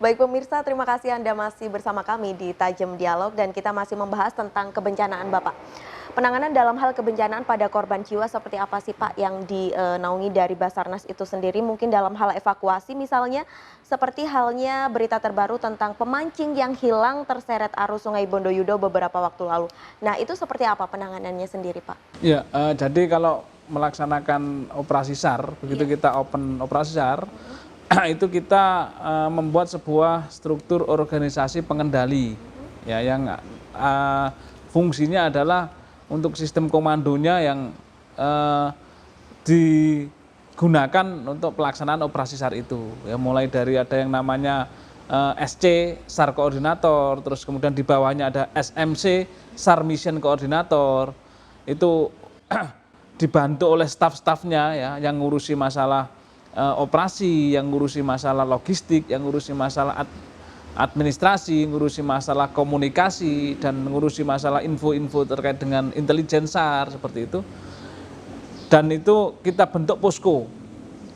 Baik pemirsa, terima kasih Anda masih bersama kami di Tajam Dialog dan kita masih membahas tentang kebencanaan Bapak. Penanganan dalam hal kebencanaan pada korban jiwa seperti apa sih Pak yang dinaungi dari Basarnas itu sendiri? Mungkin dalam hal evakuasi misalnya, seperti halnya berita terbaru tentang pemancing yang hilang terseret arus Sungai Bondoyudo beberapa waktu lalu. Nah itu seperti apa penanganannya sendiri Pak? Ya, jadi kalau melaksanakan operasi SAR, begitu kita open operasi SAR, itu kita membuat sebuah struktur organisasi pengendali, ya yang fungsinya adalah untuk sistem komandonya yang digunakan untuk pelaksanaan operasi SAR itu. Ya, mulai dari ada yang namanya SC, SAR Koordinator, terus kemudian di bawahnya ada SMC, SAR Mission Koordinator, itu dibantu oleh staf-stafnya ya, yang ngurusi masalah operasi, yang ngurusi masalah logistik, yang ngurusi masalah administrasi, ngurusi masalah komunikasi, dan ngurusi masalah info-info terkait dengan intelijen SAR seperti itu. Dan itu kita bentuk posko,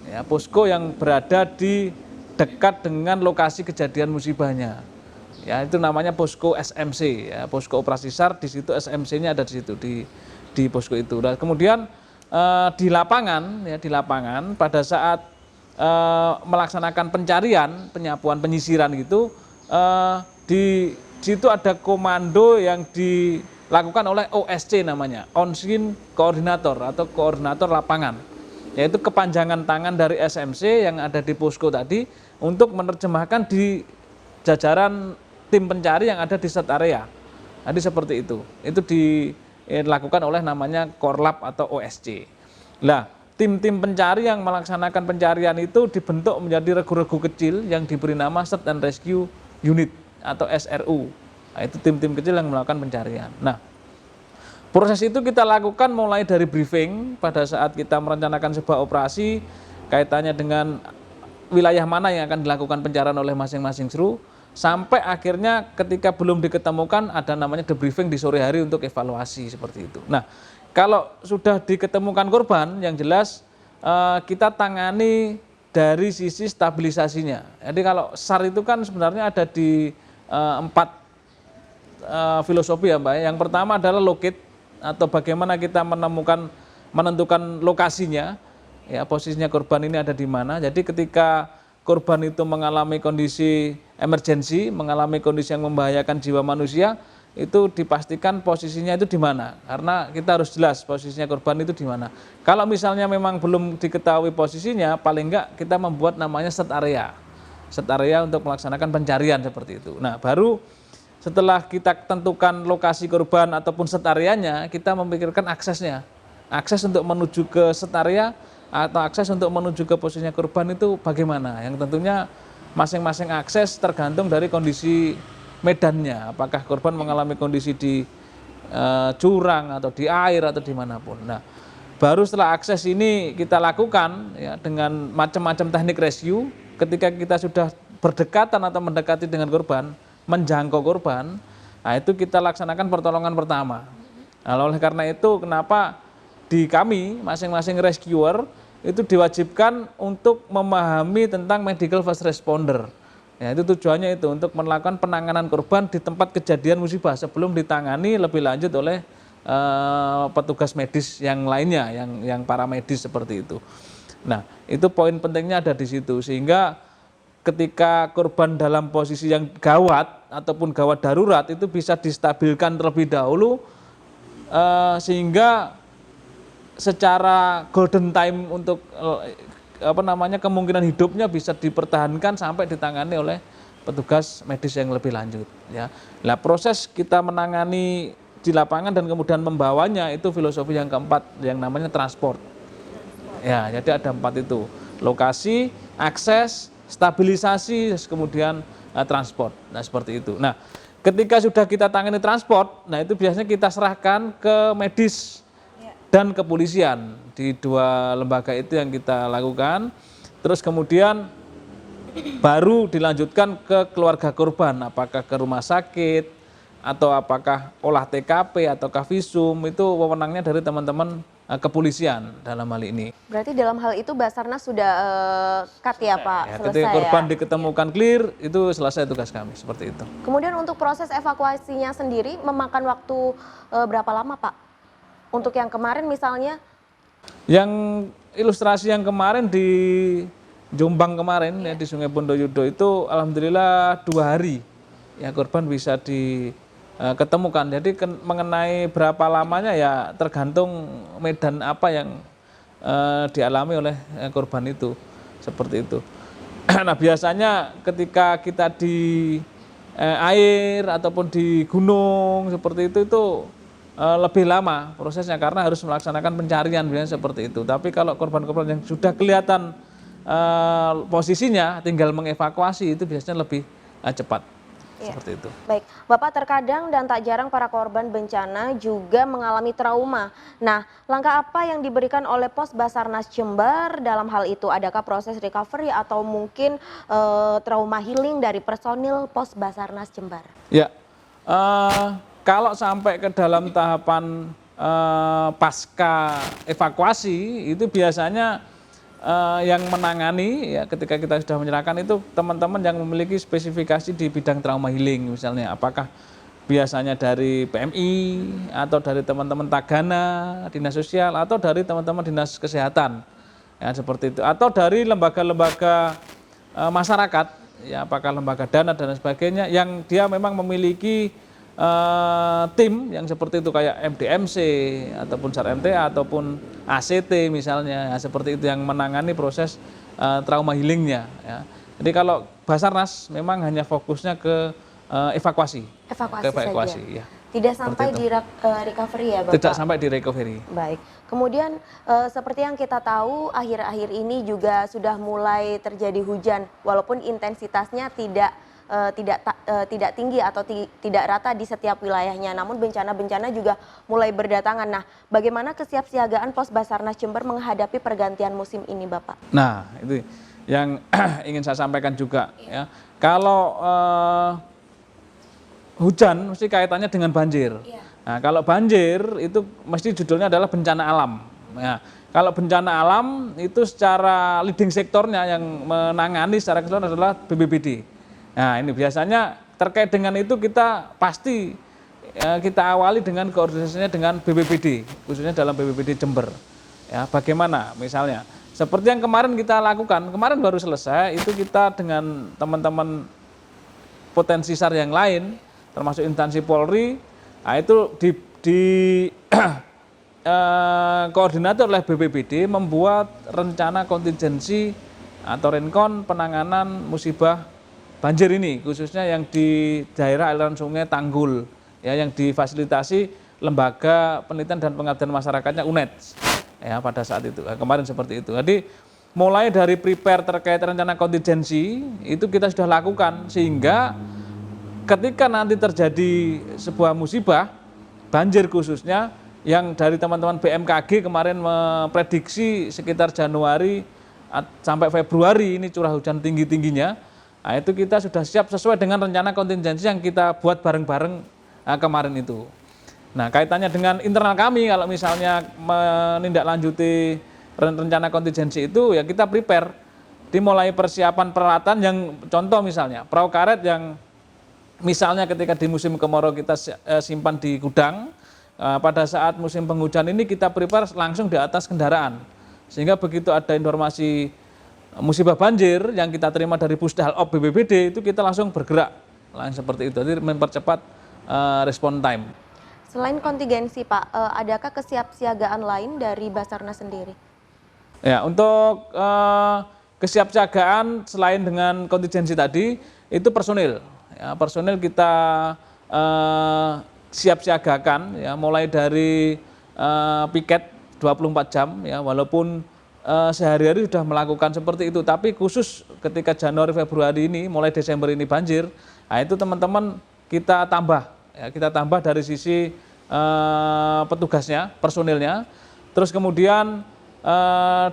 ya, posko yang berada di dekat dengan lokasi kejadian musibahnya. Ya, itu namanya posko SMC, ya, posko operasi SAR. Di situ SMC-nya ada di situ di posko itu. Dan kemudian di lapangan, ya, di lapangan pada saat melaksanakan pencarian, penyapuan, penyisiran gitu. Di situ ada komando yang dilakukan oleh OSC namanya, On-Scene Koordinator atau Koordinator Lapangan, yaitu kepanjangan tangan dari SMC yang ada di posko tadi untuk menerjemahkan di jajaran tim pencari yang ada di set area. Jadi seperti itu dilakukan oleh namanya Korlap atau OSC. Nah, tim-tim pencari yang melaksanakan pencarian itu dibentuk menjadi regu-regu kecil yang diberi nama Search and Rescue Unit atau SRU. Nah, itu tim-tim kecil yang melakukan pencarian. Nah, proses itu kita lakukan mulai dari briefing pada saat kita merencanakan sebuah operasi kaitannya dengan wilayah mana yang akan dilakukan pencarian oleh masing-masing SRU, sampai akhirnya ketika belum diketemukan ada namanya debriefing di sore hari untuk evaluasi seperti itu. Nah, kalau sudah diketemukan korban, yang jelas kita tangani dari sisi stabilisasinya. Jadi kalau SAR itu kan sebenarnya ada di 4 filosofi ya Mbak. Yang pertama adalah locate atau bagaimana kita menentukan lokasinya, ya, posisinya korban ini ada di mana. Jadi ketika korban itu mengalami kondisi emergensi, mengalami kondisi yang membahayakan jiwa manusia, itu dipastikan posisinya itu di mana. Karena kita harus jelas posisinya korban itu di mana. Kalau misalnya memang belum diketahui posisinya, paling enggak kita membuat namanya set area. Set area untuk melaksanakan pencarian seperti itu. Nah, baru setelah kita tentukan lokasi korban ataupun set areanya, kita memikirkan aksesnya. Akses untuk menuju ke set area atau akses untuk menuju ke posisinya korban itu bagaimana? Yang tentunya masing-masing akses tergantung dari kondisi medannya, apakah korban mengalami kondisi di jurang atau di air atau dimanapun. Nah, baru setelah akses ini kita lakukan ya, dengan macam-macam teknik rescue. Ketika kita sudah berdekatan atau mendekati dengan korban, menjangkau korban, nah itu kita laksanakan pertolongan pertama. Nah, oleh karena itu kenapa di kami masing-masing rescuer itu diwajibkan untuk memahami tentang medical first responder. Ya, itu tujuannya itu untuk melakukan penanganan korban di tempat kejadian musibah sebelum ditangani lebih lanjut oleh petugas medis yang lainnya, yang paramedis seperti itu. Nah, itu poin pentingnya ada di situ, sehingga ketika korban dalam posisi yang gawat ataupun gawat darurat itu bisa distabilkan terlebih dahulu, sehingga secara golden time untuk kemungkinan hidupnya bisa dipertahankan sampai ditangani oleh petugas medis yang lebih lanjut ya. Nah, proses kita menangani di lapangan dan kemudian membawanya itu filosofi yang keempat yang namanya transport. Ya, jadi ada 4 itu. Lokasi, akses, stabilisasi, kemudian transport. Nah, seperti itu. Nah, ketika sudah kita tangani transport, nah itu biasanya kita serahkan ke medis dan kepolisian. Di 2 lembaga itu yang kita lakukan. Terus kemudian baru dilanjutkan ke keluarga korban, apakah ke rumah sakit atau apakah olah TKP ataukah visum, itu wewenangnya dari teman-teman kepolisian dalam hal ini. Berarti dalam hal itu Basarnas sudah cut ya Pak, Ya, selesai ketika korban ya. diketemukan clear, itu selesai tugas kami seperti itu. Kemudian untuk proses evakuasinya sendiri memakan waktu berapa lama Pak? Untuk yang kemarin misalnya? Yang ilustrasi yang kemarin di Jombang kemarin ya di Sungai Pondoyudo itu alhamdulillah 2 hari ya korban bisa diketemukan. Jadi mengenai berapa lamanya ya tergantung medan apa yang dialami oleh korban itu seperti itu. Nah biasanya ketika kita di air ataupun di gunung seperti itu lebih lama prosesnya karena harus melaksanakan pencarian biasanya seperti itu. Tapi kalau korban-korban yang sudah kelihatan posisinya tinggal mengevakuasi itu biasanya lebih cepat. Iya. Seperti itu. Baik, Bapak, terkadang dan tak jarang para korban bencana juga mengalami trauma. Nah, langkah apa yang diberikan oleh Pos Basarnas Jember dalam hal itu? Adakah proses recovery atau mungkin trauma healing dari personil Pos Basarnas Jember? Ya, kalau sampai ke dalam tahapan pasca evakuasi itu biasanya yang menangani ya ketika kita sudah menyerahkan itu teman-teman yang memiliki spesifikasi di bidang trauma healing misalnya apakah biasanya dari PMI atau dari teman-teman Tagana, Dinas Sosial atau dari teman-teman Dinas Kesehatan ya seperti itu atau dari lembaga-lembaga masyarakat ya apakah lembaga dana dan sebagainya yang dia memang memiliki tim yang seperti itu kayak MDMC ataupun SAR MTA ataupun ACT misalnya ya, seperti itu yang menangani proses trauma healingnya ya. Jadi kalau Basarnas memang hanya fokusnya ke evakuasi Saja. ya. Tidak sampai di recovery ya Bapak? Tidak sampai di recovery. Baik, kemudian seperti yang kita tahu akhir-akhir ini juga sudah mulai terjadi hujan walaupun intensitasnya tidak tinggi atau tidak rata di setiap wilayahnya. Namun bencana-bencana juga mulai berdatangan. Nah, bagaimana kesiapsiagaan Pos Basarnas Jember menghadapi pergantian musim ini, Bapak? Nah, itu yang ingin saya sampaikan juga ya. Kalau hujan mesti kaitannya dengan banjir. Nah, kalau banjir itu mesti judulnya adalah bencana alam. Ya, kalau bencana alam itu secara leading sektornya yang menangani secara keseluruhan adalah BPBD. Nah ini biasanya terkait dengan itu kita pasti kita awali dengan koordinasinya dengan BPBD, khususnya dalam BPBD Jember. Ya, bagaimana misalnya, seperti yang kemarin kita lakukan, kemarin baru selesai, itu kita dengan teman-teman potensi SAR yang lain, termasuk instansi Polri, nah itu koordinator oleh BPBD membuat rencana kontingensi atau rencon penanganan musibah banjir ini khususnya yang di daerah aliran sungai Tanggul ya yang difasilitasi lembaga penelitian dan pengabdian masyarakatnya UNED ya pada saat itu kemarin seperti itu. Jadi mulai dari prepare terkait rencana kontingensi itu kita sudah lakukan sehingga ketika nanti terjadi sebuah musibah banjir khususnya yang dari teman-teman BMKG kemarin memprediksi sekitar Januari sampai Februari ini curah hujan tinggi-tingginya. Nah, itu kita sudah siap sesuai dengan rencana kontingensi yang kita buat bareng-bareng kemarin itu. Nah, kaitannya dengan internal kami kalau misalnya menindaklanjuti rencana kontingensi itu ya kita prepare dimulai persiapan peralatan yang contoh misalnya perahu karet yang misalnya ketika di musim kemarau kita simpan di gudang pada saat musim penghujan ini kita prepare langsung di atas kendaraan sehingga begitu ada informasi musibah banjir yang kita terima dari Pusdal Op BPBD itu kita langsung bergerak seperti itu, jadi mempercepat respon time. Selain kontingensi Pak, adakah kesiapsiagaan lain dari Basarnas sendiri? Ya, untuk kesiapsiagaan selain dengan kontingensi tadi itu personil. Ya, personil kita siap-siagakan ya mulai dari piket 24 jam ya walaupun sehari-hari sudah melakukan seperti itu, tapi khusus ketika Januari Februari ini mulai Desember ini banjir, nah itu teman-teman kita tambah dari sisi petugasnya, personilnya, terus kemudian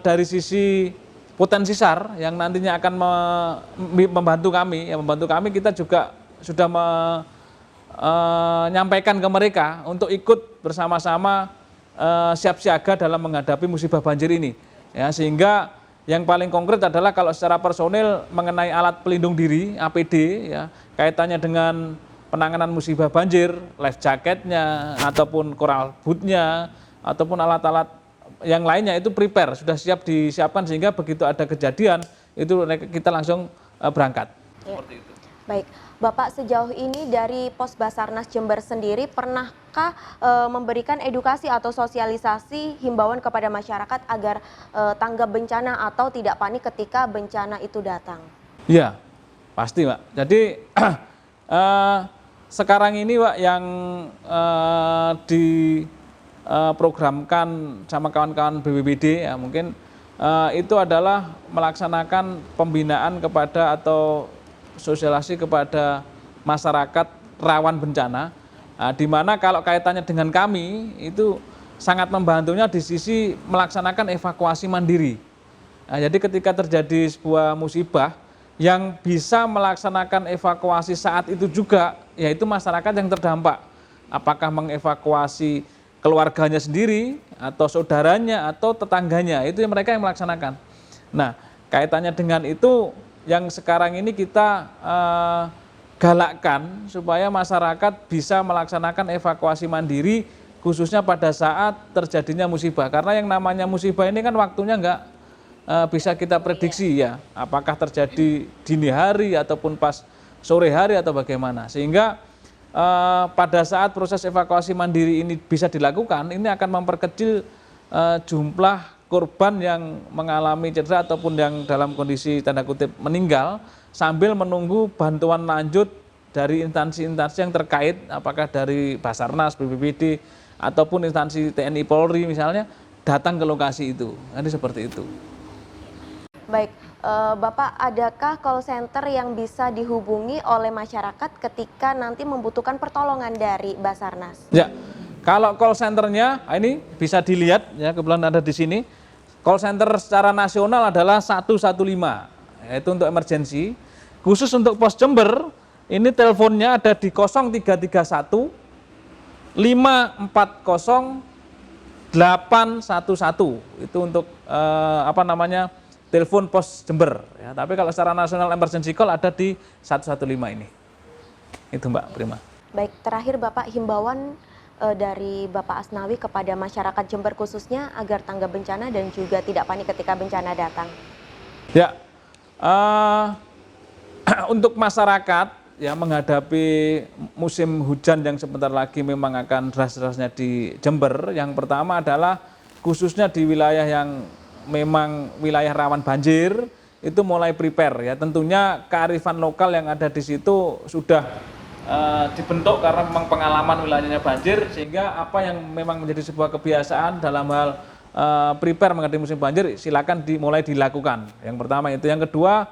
dari sisi potensi SAR yang nantinya akan membantu kami kita juga sudah menyampaikan ke mereka untuk ikut bersama-sama siap siaga dalam menghadapi musibah banjir ini. Ya, sehingga yang paling konkret adalah kalau secara personil mengenai alat pelindung diri APD, ya, kaitannya dengan penanganan musibah banjir, life jacketnya, ataupun coral bootnya, ataupun alat-alat yang lainnya itu prepare, sudah siap disiapkan sehingga begitu ada kejadian itu kita langsung berangkat. Ya. Baik, Bapak sejauh ini dari Pos Basarnas Jember sendiri pernahkah memberikan edukasi atau sosialisasi himbauan kepada masyarakat agar tanggap bencana atau tidak panik ketika bencana itu datang? Iya, pasti Pak. Jadi sekarang ini Pak yang diprogramkan sama kawan-kawan BPBD ya mungkin itu adalah melaksanakan pembinaan kepada atau sosialisasi kepada masyarakat rawan bencana, di mana kalau kaitannya dengan kami itu sangat membantunya di sisi melaksanakan evakuasi mandiri. Nah, jadi ketika terjadi sebuah musibah yang bisa melaksanakan evakuasi saat itu juga, yaitu masyarakat yang terdampak. Apakah mengevakuasi keluarganya sendiri, atau saudaranya, atau tetangganya, itu yang mereka yang melaksanakan. Nah, kaitannya dengan itu, yang sekarang ini kita galakkan supaya masyarakat bisa melaksanakan evakuasi mandiri khususnya pada saat terjadinya musibah. Karena yang namanya musibah ini kan waktunya enggak bisa kita prediksi ya, apakah terjadi dini hari ataupun pas sore hari atau bagaimana. Sehingga pada saat proses evakuasi mandiri ini bisa dilakukan, ini akan memperkecil jumlah korban yang mengalami cedera ataupun yang dalam kondisi tanda kutip meninggal sambil menunggu bantuan lanjut dari instansi-instansi yang terkait, apakah dari Basarnas, BPBD ataupun instansi TNI Polri misalnya datang ke lokasi itu. Jadi seperti itu. Baik, Bapak adakah call center yang bisa dihubungi oleh masyarakat ketika nanti membutuhkan pertolongan dari Basarnas? Ya, kalau call centernya ini bisa dilihat ya, kebetulan ada di sini. Call center secara nasional adalah 115, yaitu untuk emergensi. Khusus untuk Pos Jember, ini teleponnya ada di 0331 540 811. Itu untuk telepon Pos Jember. Ya, tapi kalau secara nasional emergency call ada di 115 ini. Itu Mbak Prima. Baik, terakhir Bapak himbauan dari Bapak Asnawi kepada masyarakat Jember khususnya agar tanggap bencana dan juga tidak panik ketika bencana datang. Ya, untuk masyarakat yang menghadapi musim hujan yang sebentar lagi memang akan deras-derasnya di Jember, yang pertama adalah khususnya di wilayah yang memang wilayah rawan banjir, itu mulai prepare ya. Tentunya kearifan lokal yang ada di situ sudah dibentuk karena memang pengalaman wilayahnya banjir, sehingga apa yang memang menjadi sebuah kebiasaan dalam hal prepare menghadapi musim banjir silakan mulai dilakukan. Yang pertama itu. Yang kedua,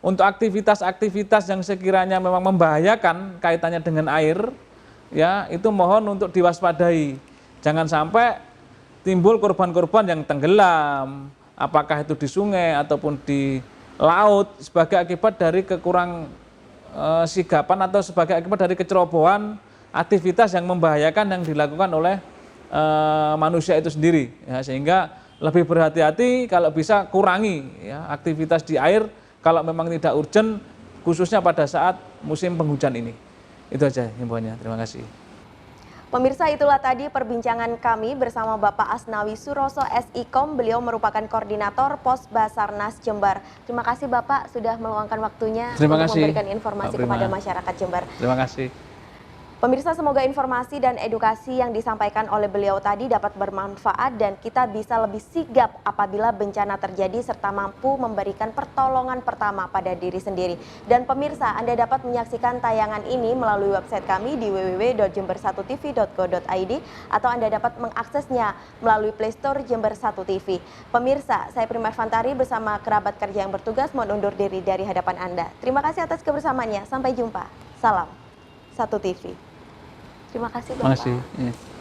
untuk aktivitas-aktivitas yang sekiranya memang membahayakan kaitannya dengan air, ya itu mohon untuk diwaspadai. Jangan sampai timbul korban-korban yang tenggelam, apakah itu di sungai ataupun di laut sebagai akibat dari kekurang sigapan atau sebagai akibat dari kecerobohan aktivitas yang membahayakan yang dilakukan oleh manusia itu sendiri ya, sehingga lebih berhati-hati, kalau bisa kurangi ya, aktivitas di air kalau memang tidak urgent khususnya pada saat musim penghujan ini. Itu aja himbauannya. Terima kasih. Pemirsa, itulah tadi perbincangan kami bersama Bapak Asnawi Suroso SIKOM. Beliau merupakan koordinator Pos Basarnas Jember. Terima kasih Bapak sudah meluangkan waktunya untuk memberikan informasi kepada masyarakat Jember. Terima kasih. Pemirsa, semoga informasi dan edukasi yang disampaikan oleh beliau tadi dapat bermanfaat dan kita bisa lebih sigap apabila bencana terjadi serta mampu memberikan pertolongan pertama pada diri sendiri. Dan pemirsa, Anda dapat menyaksikan tayangan ini melalui website kami di www.jember1tv.co.id atau Anda dapat mengaksesnya melalui Play Store Jember 1 TV. Pemirsa, saya Prima Fantari bersama kerabat kerja yang bertugas mohon undur diri dari hadapan Anda. Terima kasih atas kebersamaannya. Sampai jumpa. Salam 1 TV. Terima kasih Bapak. Terima kasih.